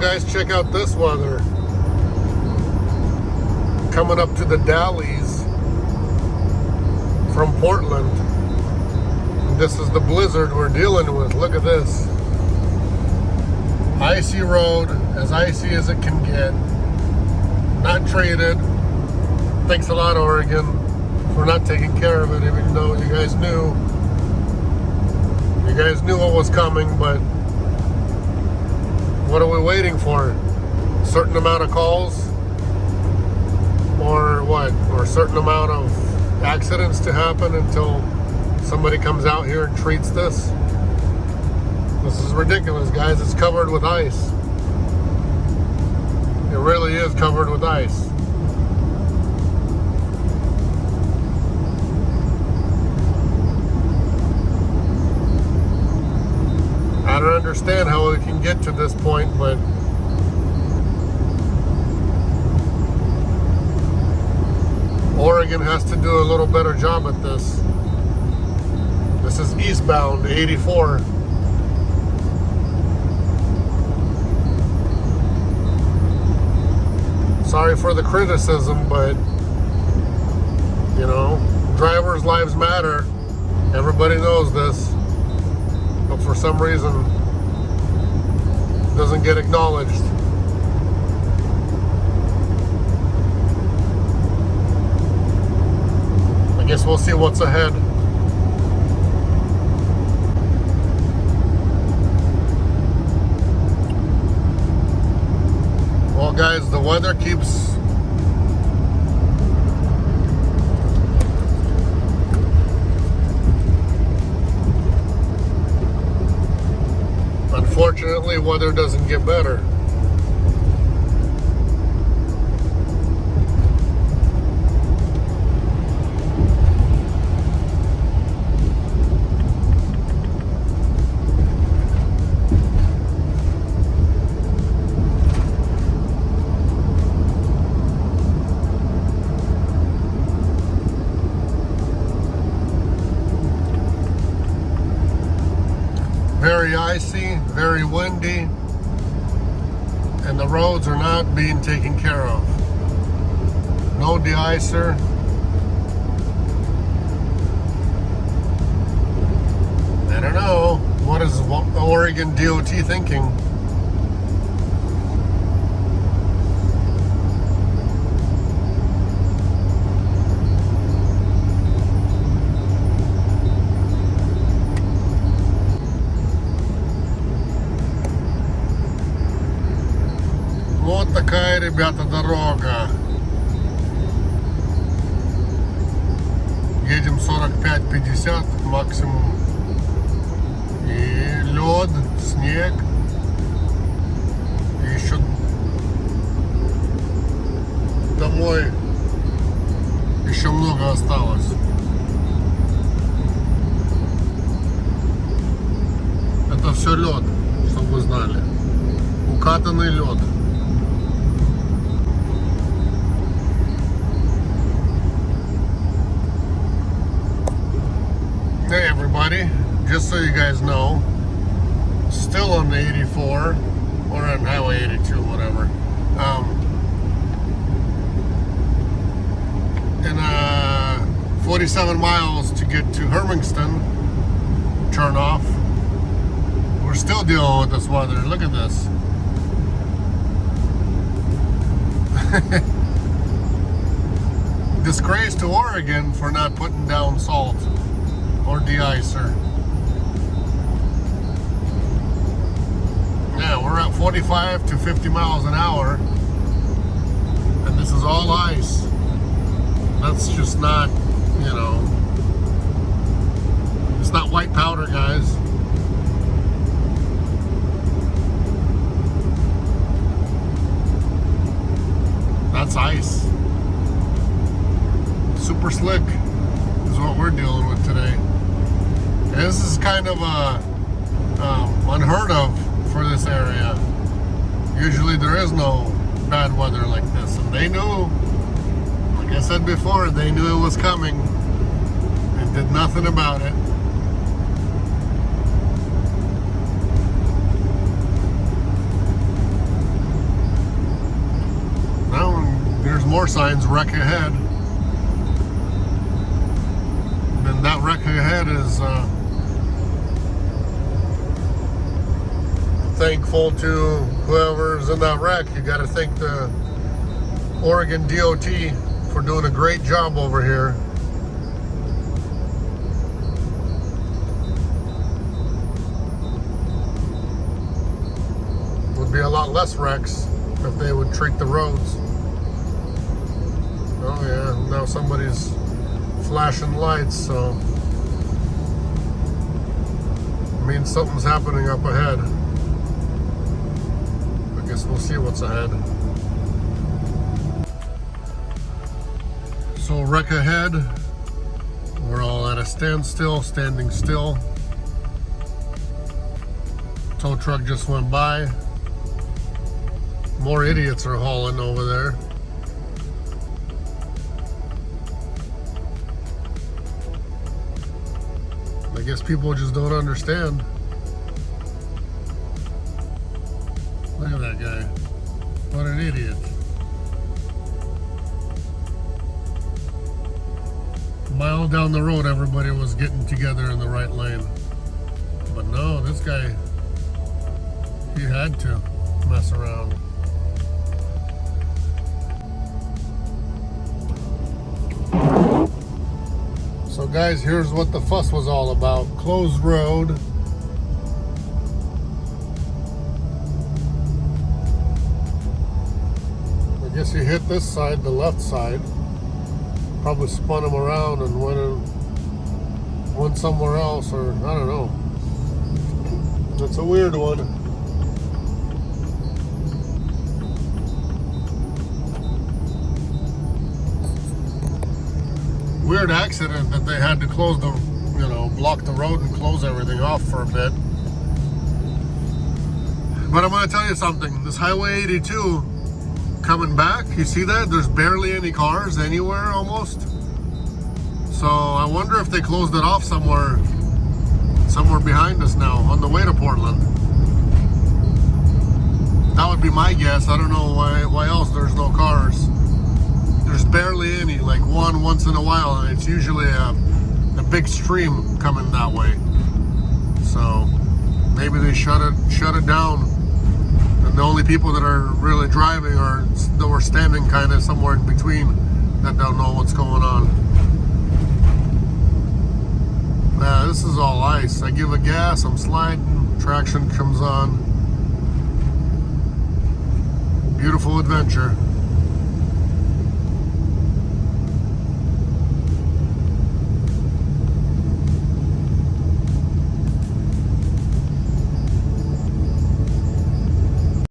guys, check out this weather. Coming up to the Dalles from Portland. And this is the blizzard we're dealing with. Look at this. Icy road, as icy as it can get. Not treated. Thanks a lot, Oregon, for not taking care of it, even though you guys knew. You guys knew what was coming, but what are we waiting for? A certain amount of calls? Or what? Or a certain amount of accidents to happen until somebody comes out here and treats this? This is ridiculous, guys. It's covered with ice. It really is covered with ice. I don't understand how we can get to this point, but Oregon has to do a little better job at this. This is eastbound, 84. Sorry for the criticism, but you know, drivers' lives matter. Everybody knows this. But for some reason, it doesn't get acknowledged. I guess we'll see what's ahead. Well, guys, the weather keeps unfortunately, weather doesn't get better. Very icy, very windy, and the roads are not being taken care of. No de-icer. I don't know. What is Oregon DOT thinking? Вот такая, ребята, дорога. Едем 45-50 максимум. И лед, снег. И еще домой еще много осталось. Это все лед, чтобы вы знали. Укатанный лед. Hey everybody, just so you guys know, still on the 84 or on Highway 82, whatever. And 47 miles to get to Hermiston, turn off. We're still dealing with this weather. Look at this. Disgrace to Oregon for not putting down salt or de-icer. Yeah, we're at 45 to 50 miles an hour, and this is all ice. That's just not, you know, it's not white powder, guys. That's ice. Super slick is what we're dealing with today. And this is kind of unheard of for this area. Usually there is no bad weather like this, and they knew, like I said before, they knew it was coming and did nothing about it. There's more signs, wreck ahead. And that wreck ahead is thankful to whoever's in that wreck. You got to thank the Oregon DOT for doing a great job over here. Would be a lot less wrecks if they would treat the roads. Oh yeah, now somebody's flashing lights, so it means something's happening up ahead. I guess we'll see what's ahead. So wreck ahead. We're all at a standstill, standing still. Tow truck just went by. More idiots are hauling over there. I guess people just don't understand. Look at that guy. What an idiot. A mile down the road, everybody was getting together in the right lane. But no, this guy, he had to mess around. So guys, here's what the fuss was all about. Closed road. I guess he hit this side, the left side. Probably spun him around and went somewhere else, or I don't know. That's a weird one. Weird accident that they had to close the, block the road and close everything off for a bit. But I'm going to tell you something. This Highway 82 coming back, you see that? There's barely any cars anywhere almost. So I wonder if they closed it off somewhere behind us now on the way to Portland. That would be my guess. I don't know why else there's no cars. There's barely any, like one once in a while, and it's usually a big stream coming that way. So maybe they shut it down, and the only people that are really driving are that were standing kind of somewhere in between that don't know what's going on. Yeah, this is all ice. I give a gas, I'm sliding, traction comes on. Beautiful adventure.